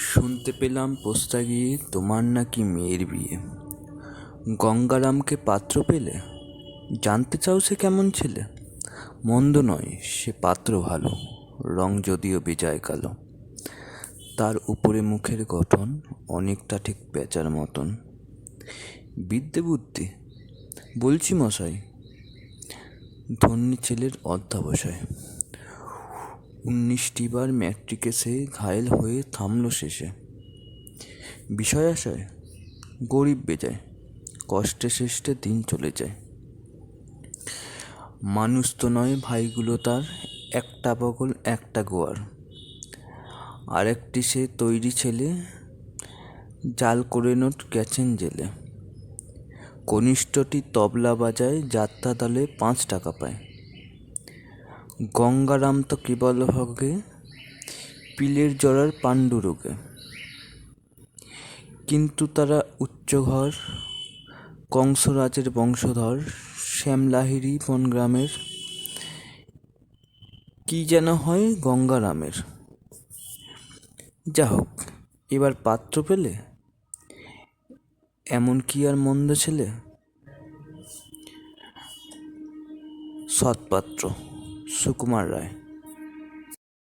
শুনতে পেলাম পোস্তা গিয়ে তোমার নাকি মেয়ের বিয়ে। গঙ্গারামকে পাত্র পেলে? জানতে চাও সে কেমন ছেলে? মন্দ নয়, সে পাত্র ভালো, রং যদিও বেজায় কালো। তার উপরে মুখের গঠন অনেকটা ঠিক পেঁচার মতন। বিদ্যে বুদ্ধি? বলছি মশাই, ধন্যী ছেলের অধ্যবসায়। 19টি বার ম্যাট্রিকে সে ঘায়েল হয়ে থামল শেষে। বিষয় আশয় গরিব বেজায়, কষ্টে সৃষ্টে দিন চলে যায়। মানুষ তো নয় ভাইগুলো তার, একটা বগল একটা গোয়ার। আরেকটি সে তৈরি ছেলে, জাল করে নোট গেছেন জেলে। কনিষ্ঠটি তবলা বাজায়, যাত্রা দলে 5 টাকা পায়। গঙ্গারাম তো কেবল ভোগে পিলের জড়ার পাণ্ডুরোগে। কিন্তু তারা উচ্চ ঘর, কংসরাজের বংশধর। শ্যামলাহিড়ী বনগ্রামের, কি যেন হয় গঙ্গারামের। যা হোক, এবার পাত্র পেলে? এমন কি আর মন্দ ছেলে? সৎপাত্র, সুকুমার রায়।